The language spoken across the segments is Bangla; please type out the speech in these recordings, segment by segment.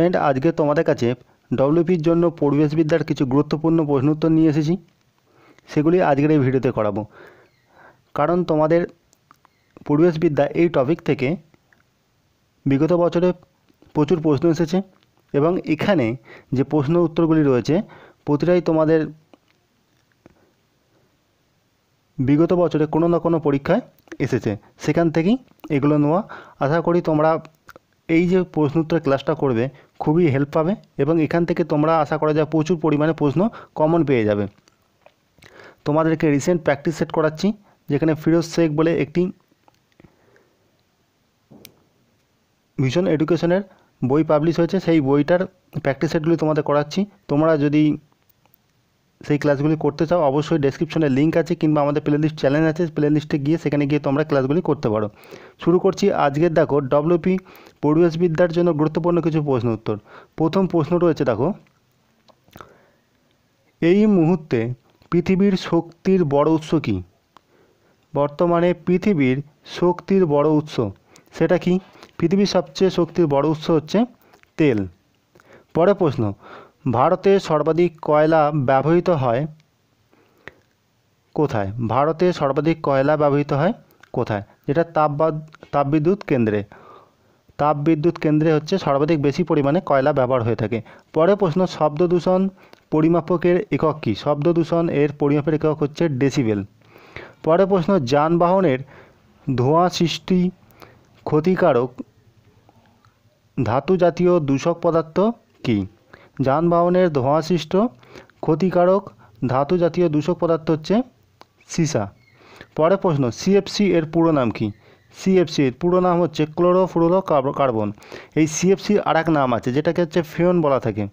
এন্ড আজকে তোমাদের কাছে ডব্লিউপির জন্য পরিবেশবিদ্যার কিছু গুরুত্বপূর্ণ প্রশ্ন উত্তর নিয়ে এসেছি, সেগুলি আজকের এই ভিডিওতে করাবো। কারণ তোমাদের পরিবেশবিদ্যা এই টপিক থেকে বিগত বছরে প্রচুর প্রশ্ন এসেছে এবং এখানে যে প্রশ্ন উত্তরগুলি রয়েছে প্রতিটাই তোমাদের বিগত বছরে কোনো না কোনো পরীক্ষায় এসেছে, সেখান থেকেই এগুলো নেওয়া। আশা করি তোমরা এই যে প্রশ্ন উত্তর ক্লাসটা করবে খুবই হেল্প পাবে এবং এখান থেকে তোমরা আশা করা যায় প্রচুর পরিমাণে প্রশ্ন কমন পেয়ে যাবে। তোমাদেরকে রিসেন্ট প্র্যাকটিস সেট করাচ্ছি, যেখানে ফিরোজ শেখ বলে একটি ভিশন এডুকেশনের বই পাবলিশ হয়েছে, সেই বইটার প্র্যাকটিস সেটগুলি তোমাদের করাচ্ছি। তোমরা যদি সেই ক্লাসগুলি করতে চাও অবশ্যই ডেসক্রিপশনে লিঙ্ক আছে কিংবা আমাদের প্লেলিস্ট চ্যানেল আছে, প্লেলিস্টে গিয়ে সেখানে গিয়ে তোমরা ক্লাসগুলি করতে পারো। শুরু করছি আজকের। দেখো, ডব্লিউপি পরিবেশবিদ্যার জন্য গুরুত্বপূর্ণ কিছু প্রশ্ন উত্তর। প্রথম প্রশ্ন রয়েছে, দেখো, এই মুহূর্তে পৃথিবীর শক্তির বড় উৎস কী? বর্তমানে পৃথিবীর শক্তির বড় উৎস সেটা কি? পৃথিবীর সবচেয়ে শক্তির বড় উৎস হচ্ছে তেল। পরের প্রশ্ন, ভারতে সর্বাধিক কয়লা ব্যবহৃত হয় কোথায়? ভারতে সর্বাধিক কয়লা ব্যবহৃত হয় কোথায়? যেটা তাপবিদ্যুৎ কেন্দ্রে। তাপবিদ্যুৎ কেন্দ্রে হচ্ছে সর্বাধিক বেশি পরিমাণে কয়লা ব্যবহার হয়ে থাকে। পরের প্রশ্ন, শব্দ দূষণ পরিমাপকের একক কী? শব্দ দূষণ এর পরিমাপের একক হচ্ছে ডেসিবেল। পরের প্রশ্ন, যানবাহনের ধোঁয়া সৃষ্টি ক্ষতিকারক ধাতু জাতীয় দূষক পদার্থ কী? যানবাহনের ধোঁয়া সৃষ্ট ক্ষতিকারক ধাতু জাতীয় দূষক পদার্থ হচ্ছে সীসা। পরের প্রশ্ন, সিএফসি এর পুরো নাম কি? সিএফসি এর পুরো নাম হচ্ছে ক্লোরোফ্লোরো কার্বন। এই সিএফসি আর এক নাম আছে যেটাকে হচ্ছে ফিয়ন বলা থাকে।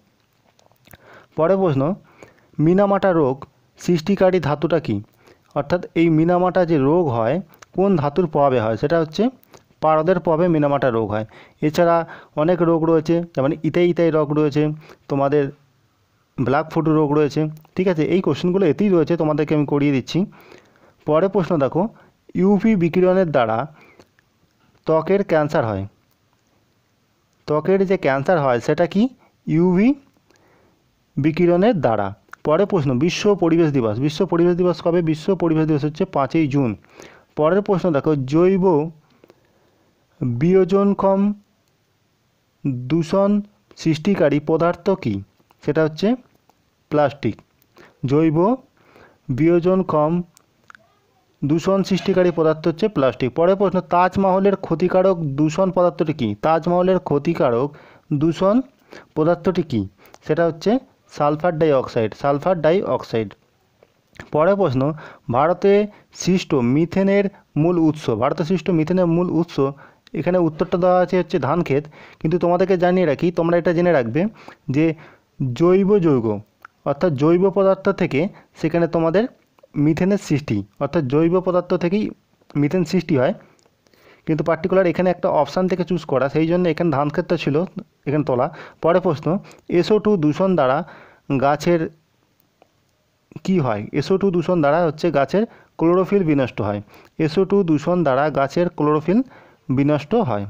পরের প্রশ্ন, মিনামাটা রোগ সৃষ্টিকারী ধাতুটা কি? অর্থাৎ এই মিনামাটা যে রোগ হয় কোন ধাতুর প্রভাবে হয়? সেটা হচ্ছে পারদের প্রভাবে মিনামাটা রোগ হয়। এছাড়া অনেক রোগ রয়েছে, যেমন ইতাই রোগ রয়েছে, তোমাদের ব্ল্যাক ফুট রোগ রয়েছে। ঠিক আছে, এই কোশ্চেনগুলো এতেই রয়েছে, তোমাদেরকে আমি করিয়ে দিচ্ছি। পরের প্রশ্ন দেখো, ইউভি বিকিরণের দ্বারা ত্বকের ক্যান্সার হয়। ত্বকের যে ক্যান্সার হয় সেটা কি? ইউভি বিকিরণের দ্বারা। পরের প্রশ্ন, বিশ্ব পরিবেশ দিবস। বিশ্ব পরিবেশ দিবস কবে? বিশ্ব পরিবেশ দিবস হচ্ছে 5ই জুন। পরের প্রশ্ন দেখো, জৈব বিয়োজনক্ষম দূষণ সৃষ্টিকারী পদার্থ কী? সেটা হচ্ছে প্লাস্টিক। জৈব বিয়োজনক্ষম দূষণ সৃষ্টিকারী পদার্থ হচ্ছে প্লাস্টিক। পরের প্রশ্ন, তাজমহলের ক্ষতিকারক দূষণ পদার্থটি কী? তাজমহলের ক্ষতিকারক দূষণ পদার্থটি কী? সেটা হচ্ছে সালফার ডাইঅক্সাইড। Sulphur dioxide. পরের প্রশ্ন, ভারতে সৃষ্ট মিথেনের মূল উৎস। ভারতে সৃষ্ট মিথেনের মূল উৎস, এখানে উত্তরটা দেওয়া আছে হচ্ছে ধান ক্ষেত, কিন্তু তোমাদেরকে জানিয়ে রাখি, তোমরা এটা জেনে রাখবে যে জৈব যৌগ অর্থাৎ জৈব পদার্থ থেকে সেখানে তোমাদের মিথেনের সৃষ্টি, অর্থাৎ জৈব পদার্থ থেকেই মিথেন সৃষ্টি হয়, কিন্তু পার্টিকুলার এখানে একটা অপশান থেকে চুজ করা, সেই জন্য এখানে ধান ক্ষেতটা ছিল এখানে তোলা। পরের প্রশ্ন, SO2 দূষণ দ্বারা গাছের কি হয়? SO2 দূষণ দ্বারা হচ্ছে গাছের ক্লোরোফিল বিনষ্ট হয়। SO2 দূষণ দ্বারা গাছের ক্লোরোফিল বিনষ্ট হয়।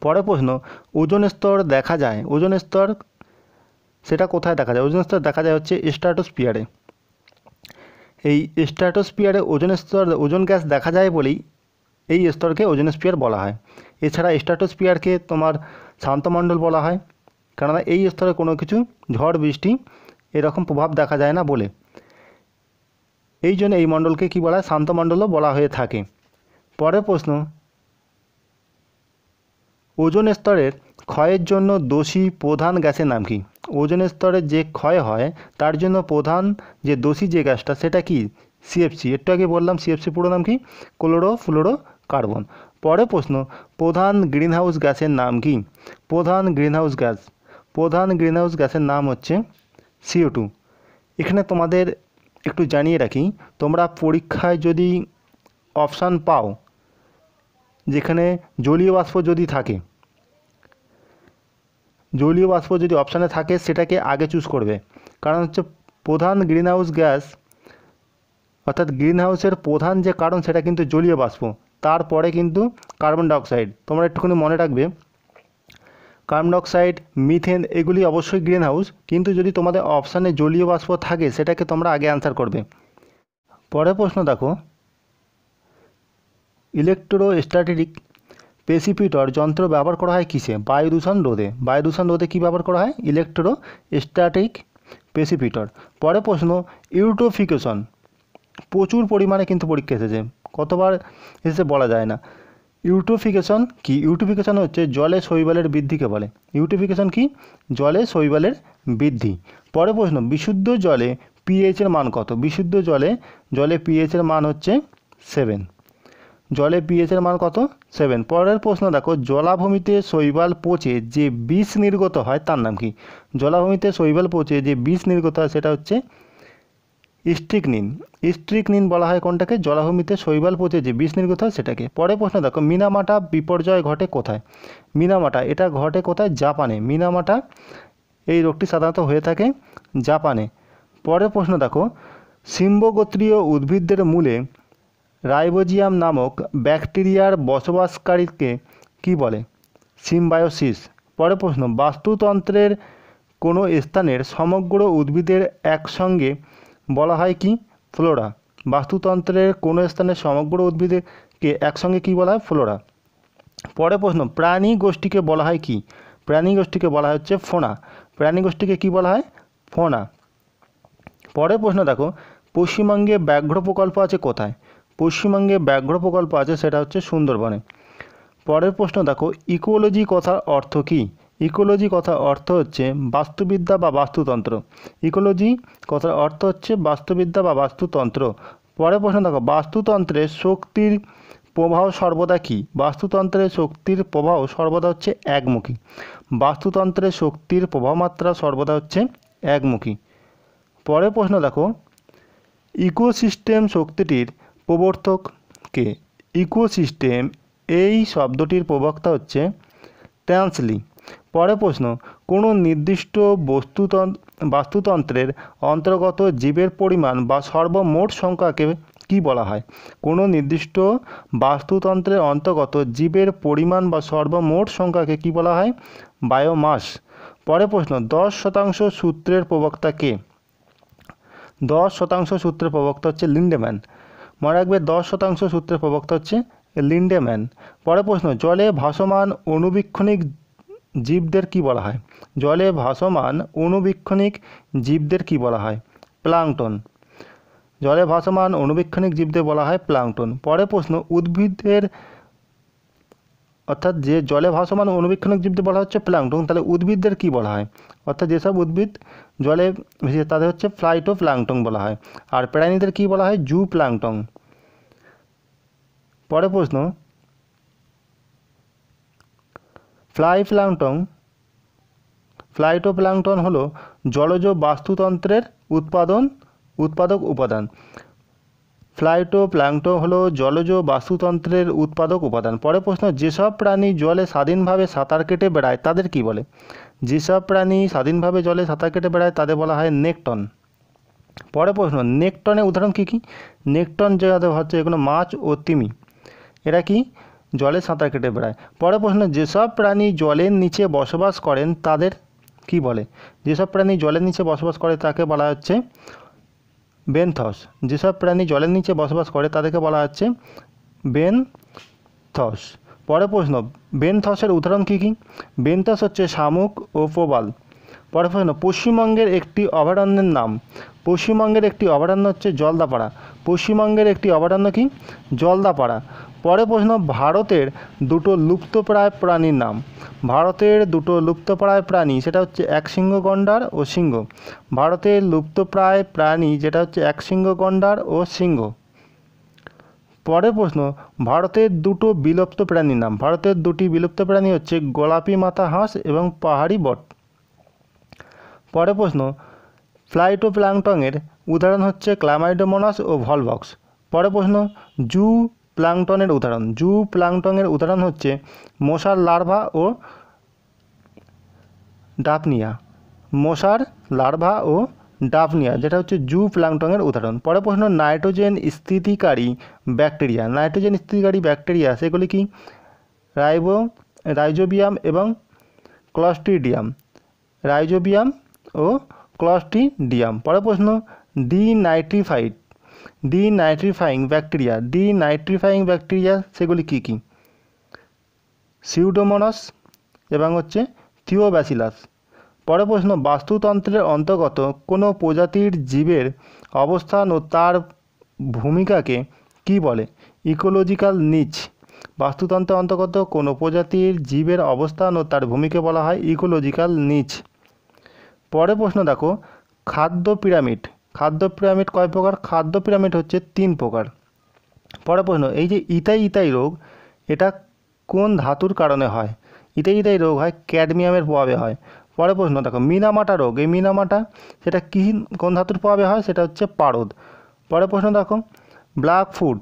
পরের প্রশ্ন, ওজোন স্তর দেখা যায়। ওজোন স্তর সেটা কোথায় দেখা যায়? ওজোন স্তর দেখা যায় হচ্ছে স্ট্র্যাটোস্ফিয়ারে। এই স্ট্র্যাটোস্ফিয়ারে ওজোন গ্যাস দেখা যায় বলেই এই স্তরকে ওজোনস্ফিয়ার বলা হয়। এছাড়া স্ট্র্যাটোস্ফিয়ারকে তোমার শান্তমণ্ডল বলা হয়, কেননা এই স্তরে কোনো কিছু ঝড় বৃষ্টি এরকম প্রভাব দেখা যায় না বলে, এই জন্য এই মণ্ডলকে কী বলা হয়? শান্তমণ্ডলও বলা হয়ে থাকে। পরের প্রশ্ন, ওজোন স্তরের ক্ষয়ের জন্য দোষী প্রধান গ্যাসের নাম কি? ওজোন স্তরের যে ক্ষয় হয় তার জন্য প্রধান যে দোষী যে গ্যাসটা সেটা কি? সিএফসি। একটু আগে বললাম সিএফসি পুরো নাম কি? Chlorofluoro carbon. পরের প্রশ্ন, প্রধান গ্রিনহাউস গ্যাসের নাম কি? প্রধান গ্রিনহাউস গ্যাস। প্রধান গ্রিনহাউস গ্যাসের নাম হচ্ছে CO2। এখানে তোমাদের একটু জানিয়ে রাখি, তোমরা পরীক্ষায় যদি অপশান পাও যেখানে জলীয় বাষ্প যদি থাকে, জলীয় বাষ্প যদি অপশানে থাকে সেটাকে আগে চুজ করবে, কারণ হচ্ছে প্রধান গ্রিনহাউস গ্যাস অর্থাৎ গ্রিনহাউসের প্রধান যে কারণ সেটা কিন্তু জলীয় বাষ্প, তারপরে কিন্তু কার্বন ডাইঅক্সাইড। তোমরা একটুখানি মনে রাখবে, কার্বন ডাইঅক্সাইড, মিথেন এগুলি অবশ্যই গ্রিন হাউস, কিন্তু যদি তোমাদের অপশানে জলীয় বাষ্প থাকে সেটাকে তোমরা আগে অ্যান্সার করবে। পরের প্রশ্ন দেখো, ইলেকট্রোস্ট্যাটিক প্রেসিপিটর যন্ত্র ব্যবহার করা হয় কিসে? বায়ু দূষণ রোধে। বায়ু দূষণ রোধে কী ব্যবহার করা হয়? ইলেকট্রোস্ট্যাটিক প্রেসিপিটর। পরের প্রশ্ন, ইউট্রোফিকেশন প্রচুর পরিমাণে কিন্তু পরীক্ষা এসেছে, কতবার এসেছে বলা যায় না। ইউট্রোফিকেশন কি? ইউট্রোফিকেশন হচ্ছে জলে শৈবালের বৃদ্ধিকে বলে। ইউট্রোফিকেশন কি? জলে শৈবালের বৃদ্ধি। পরের প্রশ্ন, বিশুদ্ধ জলে পিএইচের মান কত? বিশুদ্ধ জলে পিএইচের মান হচ্ছে 7। জলে পিএইচের মান কত? 7। পরের প্রশ্ন দেখো, জলাভূমিতে শৈবাল পচে যে বিষ নির্গত হয় তার নাম কি? জলাভূমিতে শৈবাল পচে যে বিষ নির্গত হয় সেটা হচ্ছে স্ট্রিকনিন। স্ট্রিকনিন বলা হয় কোনটাকে? জলাভূমিতে শৈবাল পচে যে বিষ নির্গত হয় সেটাকে। পরের প্রশ্ন দেখো, মিনামাটা বিপর্যয় ঘটে কোথায়? মিনামাটা এটা ঘটে কোথায়? জাপানে। মিনামাটা এই রোগটি সাধারণত হয়ে থাকে জাপানে। পরের প্রশ্ন দেখো, সিম্বগোত্রীয় উদ্ভিদদের মূলে রাইবোজিয়াম নামক ব্যাকটেরিয়ার বসবাসকারীকে কি বলে? সিম্বায়োসিস। পরের প্রশ্ন, বাস্তুতন্ত্রের কোনো স্থানের সমগ্র উদ্ভিদের একসঙ্গে বলা হয় কি? ফ্লোরা। বাস্তুতন্ত্রের কোনো স্থানের সমগ্র উদ্ভিদকে একসঙ্গে কি বলা হয়? ফ্লোরা। পরের প্রশ্ন, প্রাণী গোষ্ঠীকে বলা হয় কি? প্রাণী গোষ্ঠীকে বলা হচ্ছে ফোনা। প্রাণী গোষ্ঠীকে কি বলা হয়? ফোনা। পরের প্রশ্ন দেখো, পশ্চিমবঙ্গে ব্যাঘ্র প্রকল্প আছে কোথায়? পশ্চিমবঙ্গে ব্যাঘ্র প্রকল্প আছে সেটা হচ্ছে সুন্দরবনে। পরের প্রশ্ন দেখো, ইকোলজি কথার অর্থ কি? ইকোলজি কথার অর্থ হচ্ছে বাস্তুবিদ্যা বা বাস্তুতন্ত্র। ইকোলজি কথার অর্থ হচ্ছে বাস্তুবিদ্যা বা বাস্তুতন্ত্র। পরের প্রশ্ন দেখো, বাস্তুতন্ত্রের শক্তির প্রবাহ সর্বদা কি? বাস্তুতন্ত্রের শক্তির প্রবাহ সর্বদা হচ্ছে একমুখী। বাস্তুতন্ত্রের শক্তির প্রবাহ মাত্রা সর্বদা হচ্ছে একমুখী। পরের প্রশ্ন দেখো, ইকোসিস্টেম শক্তিটির প্রবর্তক কে? ইকোসিস্টেম এই শব্দটির প্রবক্তা হচ্ছে ট্যান্সলি। পরের প্রশ্ন, কোনো নির্দিষ্ট বাস্তুতন্ত্রের অন্তর্গত জীবের পরিমাণ বা সর্বমোট সংখ্যাকে কি বলা হয়? কোনো নির্দিষ্ট বাস্তুতন্ত্রের অন্তর্গত জীবের পরিমাণ বা সর্বমোট সংখ্যাকে কি বলা হয়? বায়োমাস। পরের প্রশ্ন, 10% সূত্রের প্রবক্তা কে? 10% সূত্রের প্রবক্তা হচ্ছে লিন্ডেম্যান। মনে রাখবে 10% সূত্রের প্রবক্তা হচ্ছে লিন্ডেম্যান। পরের প্রশ্ন, জলে ভাসমান অণুবীক্ষণিক জীবদের কি বলা হয়? জলে ভাসমান অণুবীক্ষণিক জীবদের কি বলা হয়? প্লাঙ্কটন। জলে ভাসমান অণুবীক্ষণিক জীবদের বলা হয় প্লাঙ্কটন। পরের প্রশ্ন, উদ্ভিদের অর্থাৎ যে জলে ভাসমান অণুবীক্ষণিক জীবদের বলা হচ্ছে প্লাঙ্কটন, তাহলে উদ্ভিদদের কি বলা হয়? অর্থাৎ যেসব উদ্ভিদ জলে ভেসে তাদের হচ্ছে ফ্লাইটোপ্লাঙ্কটন বলা হয়। আর প্রাণীদের কি বলা হয়? জু প্লাঙ্কটন। পরের প্রশ্ন, ফ্লাইটোপ্লাঙ্কটন হলো জলজ বাস্তুতন্ত্রের উৎপাদক উপাদান। ফ্লাইটোপ্লাঙ্কটন হলো জলজ বাস্তুতন্ত্রের উৎপাদক উপাদান। পরের প্রশ্ন, যেসব প্রাণী জলে স্বাধীনভাবে সাঁতার কেটে বেড়ায় তাদের কি বলে? যেসব প্রাণী স্বাধীনভাবে জলে সাঁতার কেটে বেড়ায় তাদের বলা হয় নেকটন। পরের প্রশ্ন, নেকটনের উদাহরণ কী কী? নেকটন যাদের হচ্ছে এগুলো মাছ ও তিমি, এরা কি? জলে সাঁতার কেটে বেড়ায়। পরের প্রশ্ন, যেসব প্রাণী জলের নিচে বসবাস করেন তাদের কি বলে? যেসব প্রাণী জলের নিচে বসবাস করে তাকে বলা হচ্ছে বেনথস। যেসব প্রাণী জলের নিচে বসবাস করে তাদেরকে বলা হচ্ছে বেনথস। পরের প্রশ্ন, বেনথসের উদাহরণ কী কী? বেনথস হচ্ছে শামুক ও প্রবাল। পরের প্রশ্ন, পশ্চিমবঙ্গের একটি অভয়ারণ্যের নাম। পশ্চিমবঙ্গের একটি অভয়ারণ্য হচ্ছে জলদাপাড়া। পশ্চিমবঙ্গের একটি অভয়ারণ্য কি? জলদাপাড়া। পরের প্রশ্ন, ভারতের দুটো লুপ্তপ্রায় প্রাণীর নাম। ভারতের দুটো লুপ্তপ্রায় প্রাণী সেটা হচ্ছে একশৃঙ্গ গন্ডার ও সিংহ। ভারতের লুপ্তপ্রায় প্রাণী যেটা হচ্ছে একশৃঙ্গ গন্ডার ও সিংহ। পরের প্রশ্ন, ভারতের দুটো বিলুপ্ত প্রাণীর নাম। ভারতের দুটি বিলুপ্ত প্রাণী হচ্ছে গোলাপি মাথা হাঁস এবং পাহাড়ি বট। পরের প্রশ্ন, ফ্লাইটোপ্লাঙ্কটনের উদাহরণ হচ্ছে ক্লামাইডোমোনাস ও ভলভক্স। পরের প্রশ্ন, জু প্লাঙ্কটনের উদাহরণ। জু প্লাঙ্কটনের উদাহরণ হচ্ছে মশার লার্ভা ও ডাফনিয়া। মশার লার্ভা ও ডাফনিয়া যেটা হচ্ছে জু প্লাঙ্কটনের উদাহরণ। পরের প্রশ্ন, নাইট্রোজেন স্থিতিকারী ব্যাকটেরিয়া। নাইট্রোজেন স্থিতিকারী ব্যাকটেরিয়া সেগুলি কি? রাইজোবিয়াম এবং ক্লস্ট্রিডিয়াম, রাইজোবিয়াম ও ক্লস্ট্রিডিয়াম। পরের প্রশ্ন, ডিনাইট্রিফাইং ব্যাকটেরিয়া সেগুলি কী কী? সিউডোমোনাস এবং হচ্ছে থিওব্যাসিলাস। পরের প্রশ্ন, বাস্তুতন্ত্রের অন্তর্গত কোনো প্রজাতির জীবের অবস্থান ও তার ভূমিকাকে কি বলে? ইকোলজিক্যাল নিচ। বাস্তুতন্ত্রের অন্তর্গত কোনো প্রজাতির জীবের অবস্থান ও তার ভূমিকা বলা হয় ইকোলজিক্যাল নিচ। পরের প্রশ্ন দেখো, খাদ্য পিরামিড কয় প্রকার? খাদ্য পিরামিড হচ্ছে 3 প্রকার। পরের প্রশ্ন, এই যে ইতাই রোগ, এটা কোন ধাতুর কারণে হয়? ইতাই রোগ হয় ক্যাডমিয়ামের প্রভাবে হয়। পরের প্রশ্ন দেখো, মিনামাটা রোগ, এই মিনামাটা সেটা কোন ধাতুর প্রভাবে হয়? সেটা হচ্ছে পারদ। পরের প্রশ্ন দেখো, ব্ল্যাক ফুট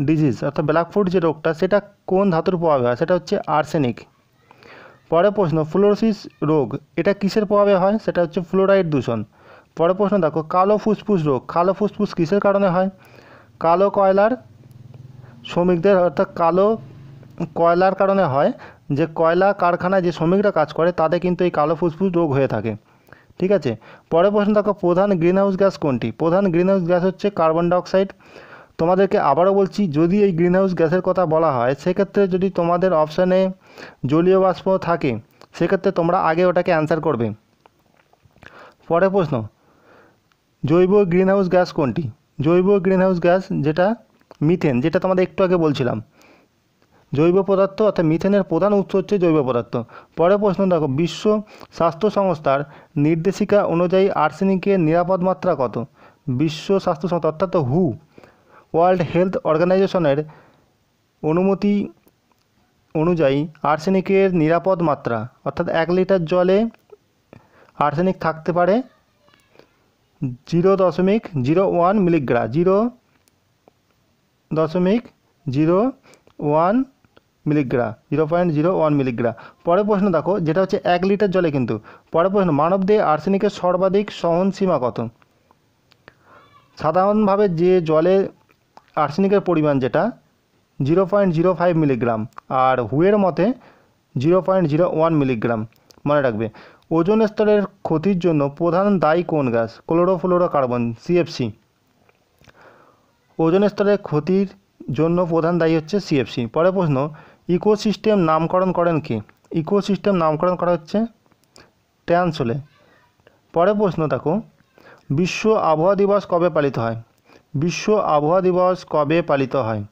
ডিজিজ অর্থাৎ ব্ল্যাক ফুট যে রোগটা, সেটা কোন ধাতুর প্রভাবে হয়? সেটা হচ্ছে আর্সেনিক। পরের প্রশ্ন, ফ্লোরোসিস রোগ, এটা কিসের প্রভাবে হয়? সেটা হচ্ছে ফ্লোরাইড দূষণ। পরের প্রশ্ন দেখো, কালো ফুসফুস রোগ, কালো ফুসফুস কিসের কারণে হয়? কালো কয়লার শ্রমিকদের অর্থাৎ কালো কয়লার কারণে হয়। যে কয়লা কারখানায় যে শ্রমিকরা কাজ করে তাদের কিন্তু এই কালো ফুসফুস রোগ হয়ে থাকে। ঠিক আছে। পরের প্রশ্ন দেখো, প্রধান গ্রিনহাউস গ্যাস কোনটি? প্রধান গ্রিনহাউস গ্যাস হচ্ছে কার্বন ডাইঅক্সাইড। তোমাদেরকে আবারও বলছি, যদি এই গ্রিনহাউস গ্যাসের কথা বলা হয়, সেক্ষেত্রে যদি তোমাদের অপশানে জলীয় বাষ্প থাকে, সেক্ষেত্রে তোমরা আগে ওটাকে অ্যান্সার করবে। পরের প্রশ্ন, জৈব গ্রিনহাউস গ্যাস কোনটি? জৈব গ্রিনহাউস গ্যাস যেটা মিথেন, যেটা তোমাদের একটু আগে বলছিলাম। জৈব পদার্থ অর্থাৎ মিথেনের প্রধান উৎস হচ্ছে জৈব পদার্থ। পরের প্রশ্ন দেখো, বিশ্ব স্বাস্থ্য সংস্থার নির্দেশিকা অনুযায়ী আর্সেনিকের নিরাপদ মাত্রা কত? বিশ্ব স্বাস্থ্য সংস্থা অর্থাৎ হু, ওয়ার্ল্ড হেলথ অর্গানাইজেশনের অনুমতি অনুযায়ী আর্সেনিকের নিরাপদ মাত্রা অর্থাৎ 1 লিটার জলে আর্সেনিক থাকতে পারে 0.01 মিলিগ্রাম, 0.01 মিলিগ্রাম, 0.01 মিলিগ্রাম। পরের প্রশ্ন দেখো, যেটা হচ্ছে 1 লিটার জলে কিন্তু। পরের প্রশ্ন, মানবদেহে আর্সেনিকের সর্বাধিক সহনসীমা কত? সাধারণভাবে যে জলে আর্সেনিকের পরিমাণ যেটা 0.05 মিলিগ্রাম, আর হুয়ের মতে 0.01 মিলিগ্রাম। মনে রাখবে। ওজোন স্তরের ক্ষতির জন্য প্রধান দায়ী কোন গ্যাস? Chlorofluorocarbon, CFC. ওজোন স্তরের ক্ষতির জন্য প্রধান দায়ী হচ্ছে সিএফসি। পরের প্রশ্ন, ইকোসিস্টেম নামকরণ করেন কে? ইকোসিস্টেম নামকরণ করা হচ্ছে ট্যানসোলে। পরের প্রশ্ন দেখো, বিশ্ব আবহাওয়া দিবস কবে পালিত হয়? বিশ্ব আবহাওয়া দিবস কবে পালিত হয়?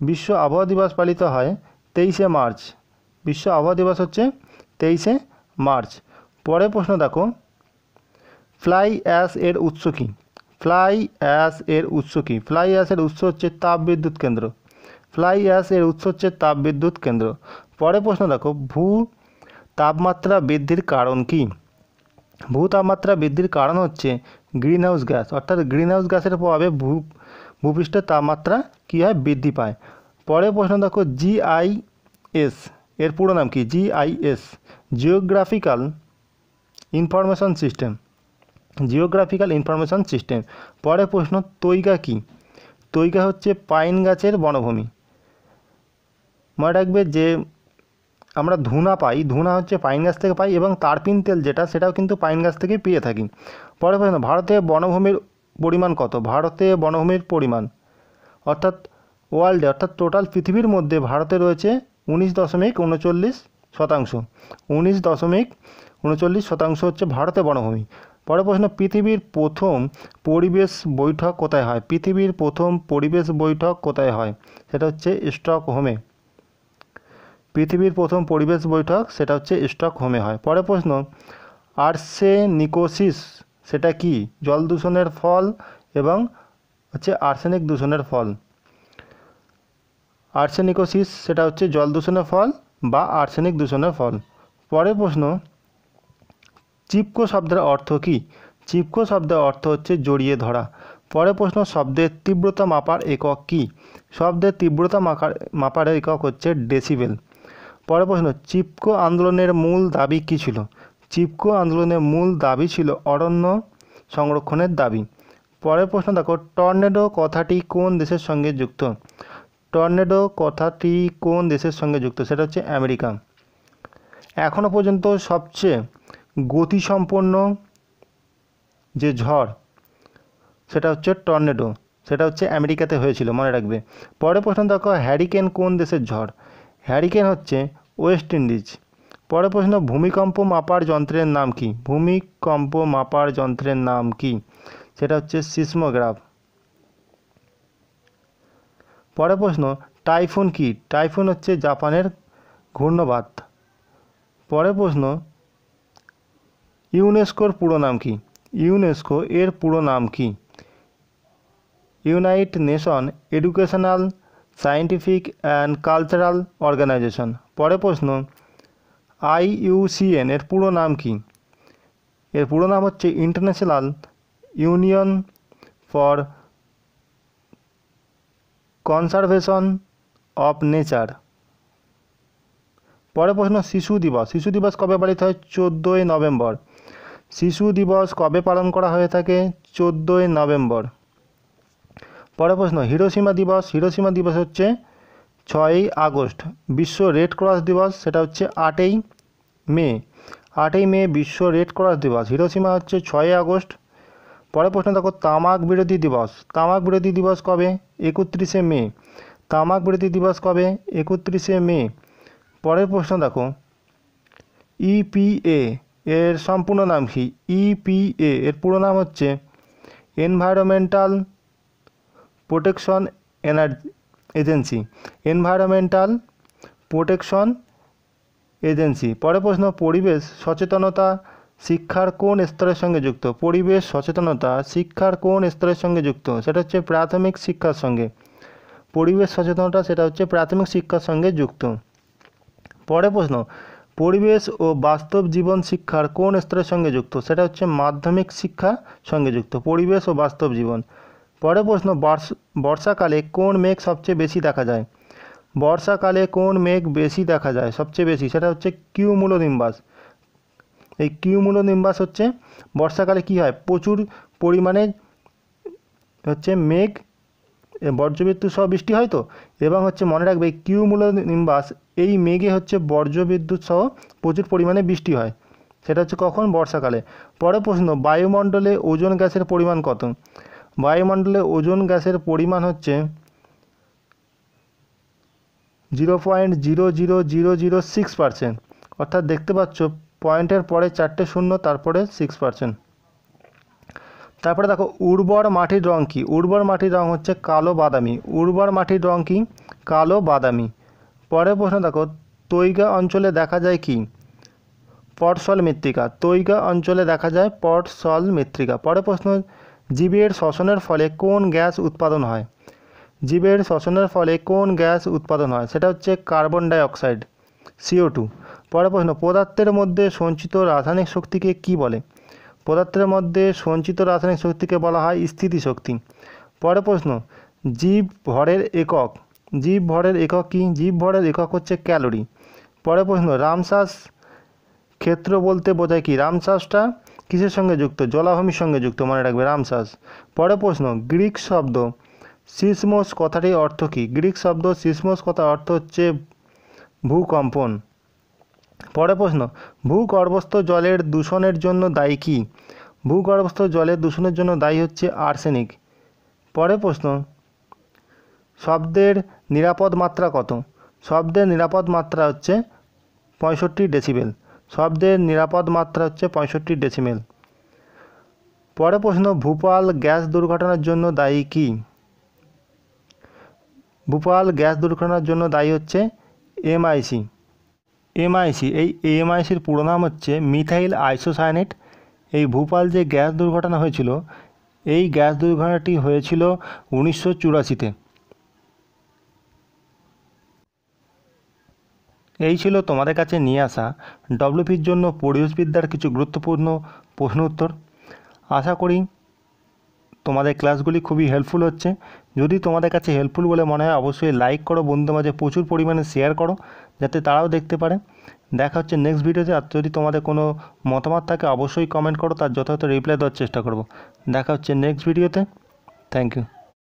বিশ্ব আবহাওয়া দিবস পালিত হয় 23শে মার্চ। বিশ্ব আবহাওয়া দিবস হচ্ছে 23শে মার্চ। পরের প্রশ্ন দেখো, ফ্লাই অ্যাশ এর উৎস কী? ফ্লাই অ্যাশ এর উৎস কী? ফ্লাই অ্যাশের উৎস হচ্ছে তাপবিদ্যুৎ কেন্দ্র। ফ্লাই অ্যাশ এর উৎস হচ্ছে তাপবিদ্যুৎ কেন্দ্র। পরের প্রশ্ন দেখো, ভূ তাপমাত্রা বৃদ্ধির কারণ কী? ভূ তাপমাত্রা বৃদ্ধির কারণ হচ্ছে গ্রিনহাউস গ্যাস, অর্থাৎ গ্রিনহাউস গ্যাসের প্রভাবে ভূপৃষ্ঠের তাপমাত্রা কী হয়? বৃদ্ধি পায়। পরের প্রশ্ন দেখো, জিআইএস এর পুরো নাম কি? GIS, geographical information system. Geographical information system. পরের প্রশ্ন, তৈগা কি? তৈগা হচ্ছে পাইন গাছের বনভূমি। মনে রাখবে যে আমরা ধুনা পাই, ধুনা হচ্ছে পাইন গাছ থেকে পাই, এবং তারপিন তেল যেটা, সেটাও কিন্তু পাইন গাছ থেকে পেয়ে থাকি। পরের প্রশ্ন, ভারতে বনভূমির পরিমাণ কত? ভারতে বনভূমির পরিমাণ অর্থাৎ ওয়ার্ল্ডে অর্থাৎ টোটাল পৃথিবীর মধ্যে ভারতে রয়েছে 19.39%। 19.39% হচ্ছে ভারতে বনভূমি। পরের প্রশ্ন, পৃথিবীর প্রথম পরিবেশ বৈঠক কোথায় হয়? পৃথিবীর প্রথম পরিবেশ বৈঠক কোথায় হয়? সেটা হচ্ছে স্টকহোমে। পৃথিবীর প্রথম পরিবেশ বৈঠক সেটা হচ্ছে স্টকহোমে হয়। পরের প্রশ্ন, আর্সেনিকোসিস সেটা কি? জল দূষণের ফল এবং হচ্ছে আর্সেনিক দূষণের ফল। আর্সেনিকোসিস সেটা হচ্ছে জল দূষণের ফল বা আর্সেনিক দূষণের ফল। পরের প্রশ্ন, চিপকো শব্দের অর্থ কী? চিপকো শব্দের অর্থ হচ্ছে জড়িয়ে ধরা। পরের প্রশ্ন, শব্দের তীব্রতা মাপার একক কী? শব্দের তীব্রতা মাপার একক হচ্ছে ডেসিবেল। পরের প্রশ্ন, চিপকো আন্দোলনের মূল দাবি কী ছিল? চিপকো আন্দোলনের মূল দাবি ছিল অরণ্য সংরক্ষণের দাবি। পরের প্রশ্ন দেখো, টর্নেডো কথাটি কোন দেশের সঙ্গে যুক্ত? টর্নেডো কথাটি কোন দেশের সঙ্গে যুক্ত? সেটা হচ্ছে আমেরিকা। এখনও পর্যন্ত সবচেয়ে গতিসম্পন্ন যে ঝড় সেটা হচ্ছে টর্নেডো, সেটা হচ্ছে আমেরিকাতে হয়েছিল, মনে রাখবে। পরের প্রশ্ন দেখো, হ্যারিকেন কোন দেশের ঝড়? হ্যারিকেন হচ্ছে ওয়েস্ট ইন্ডিজ। পরের প্রশ্ন, ভূমিকম্প মাপার যন্ত্রের নাম কি? ভূমিকম্প মাপার যন্ত্রের নাম কি? সেটা হচ্ছে সিসমোগ্রাফ। পরের প্রশ্ন, টাইফুন কি? টাইফুন হচ্ছে জাপানের ঘূর্ণবাত। পরের প্রশ্ন, ইউনেস্কোর পুরো নাম কি? ইউনেস্কো এর পুরো নাম কি? United Nation Educational Scientific and Cultural Organisation. পরের প্রশ্ন, IUCN এর পুরো নাম কি? এর পুরো নাম হচ্ছে international union for conservation of nature. পরের প্রশ্ন, শিশু দিবস। শিশু দিবস কবে পালিত হয়? 14ই নভেম্বর। শিশু দিবস কবে পালন করা হয়ে থাকে? 14ই নভেম্বর। পরের প্রশ্ন, হিরোশিমা দিবস। হিরোশিমা দিবস হচ্ছে 6ই আগস্ট। বিশ্ব রেড ক্রস দিবস সেটা হচ্ছে 8ই মে। 8ই মে বিশ্ব রেড ক্রস দিবস। হিরোশিমা হচ্ছে 6ই আগস্ট। পরের প্রশ্ন দেখো, তামাক বিরোধী দিবস। তামাক বিরোধী দিবস কবে? 31শে মে। তামাক বিরোধী দিবস কবে? 31শে মে। পরের প্রশ্ন দেখো, EPA এর সম্পূর্ণ নাম কি? EPA এর পুরো নাম হচ্ছে environmental protection agency. Environmental protection agency. পরের প্রশ্ন, পরিবেশ সচেতনতা শিক্ষার কোন স্তরের সঙ্গে যুক্ত? পরিবেশ সচেতনতা শিক্ষার কোন স্তরের সঙ্গে যুক্ত? সেটা হচ্ছে প্রাথমিক শিক্ষার সঙ্গে। পরিবেশ সচেতনতা সেটা হচ্ছে প্রাথমিক শিক্ষার সঙ্গে যুক্ত। পরের প্রশ্ন, পরিবেশ ও বাস্তব জীবন শিক্ষার কোন স্তরের সঙ্গে যুক্ত? সেটা হচ্ছে মাধ্যমিক শিক্ষা সঙ্গে যুক্ত, পরিবেশ ও বাস্তব জীবন। পরের প্রশ্ন, বর্ষাকালে কোন মেঘ সবচেয়ে বেশি দেখা যায়? বর্ষাকালে কোন মেঘ বেশি দেখা যায় সবচেয়ে বেশি? সেটা হচ্ছে কিউমুলোনিম্বাস। এই কিউমুলোনিম্বাস হচ্ছে বর্ষাকালে কি হয়, প্রচুর পরিমাণে হচ্ছে মেঘ বজ্রবিদ্যুৎ সহ বৃষ্টি হয় তো, এবং হচ্ছে মনে রাখবে কিউমুলোনিম্বাস এই মেঘে হচ্ছে বজ্রবিদ্যুৎ সহ প্রচুর পরিমাণে বৃষ্টি হয়। সেটা হচ্ছে কখন? বর্ষাকালে। পরের প্রশ্ন, বায়ুমণ্ডলে ওজোন গ্যাসের পরিমাণ কত? বায়ুমণ্ডলে ওজোন গ্যাসের পরিমাণ হচ্ছে 0.00006%। অর্থাৎ দেখতে পাচ্ছ পয়েন্টের পরে 4টে শূন্য, তারপরে 6%। তারপরে দেখো, উর্বর মাটির রং কি? উর্বর মাটির রং হচ্ছে কালো বাদামি। উর্বর মাটির রং কি? কালো বাদামি। পরের প্রশ্ন দেখো, তৈগা অঞ্চলে দেখা যায় কি? পটসল মৃত্তিকা। তৈগা অঞ্চলে দেখা যায় পটসল মৃত্তিকা। পরের প্রশ্ন, জীবের শ্বসনের ফলে কোন গ্যাস উৎপাদন হয়? জীবের শ্বসনের ফলে কোন গ্যাস উৎপাদন হয়? সেটা হচ্ছে কার্বন ডাই অক্সাইড, CO2। পরের প্রশ্ন, পদার্থের মধ্যে সঞ্চিত রাসায়নিক শক্তিকে কি বলে? পদার্থের মধ্যে সঞ্চিত রাসায়নিক শক্তিকে বলা হয় স্থিতিশক্তি। পরের প্রশ্ন, জীব ভরের একক। জীব ভরের একক কি? জীব ভরের একক হচ্ছে ক্যালোরি। পরের প্রশ্ন, রামসাস ক্ষেত্র বলতে বোঝায় কি? রামসাসটা কিসের সঙ্গে যুক্ত? জলাভূমির সঙ্গে যুক্ত, মনে রাখবে রামসাস। পরের প্রশ্ন, গ্রিক শব্দ সিসমোস কথাটির অর্থ কী? গ্রিক শব্দ সিসমোস কথার অর্থ হচ্ছে ভূকম্পন। পরের প্রশ্ন, ভূগর্ভস্থ জলের দূষণের জন্য দায়ী কী? ভূগর্ভস্থ জলের দূষণের জন্য দায়ী হচ্ছে আর্সেনিক। পরের প্রশ্ন, শব্দের নিরাপদ মাত্রা কত? শব্দের নিরাপদ মাত্রা হচ্ছে 65 ডেসিবেল। শব্দের নিরাপদ মাত্রা হচ্ছে 65 ডেসিবেল। পরের প্রশ্ন, ভোপাল গ্যাস দুর্ঘটনার জন্য দায়ী কী? ভোপাল গ্যাস দুর্ঘটনার জন্য দায়ী হচ্ছে MIC। এই MICর পুরো নাম হচ্ছে মিথাইল আইসোসায়ানেট। এই ভোপাল যে গ্যাস দুর্ঘটনা হয়েছিল, এই গ্যাস দুর্ঘটনাটি হয়েছিল 1984-তে। এই ছিল তোমাদের কাছে নিয়ে আসা ডব্লিউপির জন্য পরিবেশবিদ্যার কিছু গুরুত্বপূর্ণ প্রশ্ন উত্তর। আশা করি তোমাদের ক্লাসগুলি খুবই হেল্পফুল হচ্ছে। যদি তোমাদের কাছে হেল্পফুল বলে মনে হয় অবশ্যই লাইক করো, বন্ধুদের মাঝে প্রচুর পরিমাণে শেয়ার করো যাতে তারাও দেখতে পারে। দেখা হচ্ছে নেক্সট ভিডিওতে। আর যদি তোমাদের কোনো মতামত থাকে অবশ্যই কমেন্ট করো, তার যথাযথ রিপ্লাই দেওয়ার চেষ্টা করব। দেখা হচ্ছে নেক্সট ভিডিওতে। Thank you.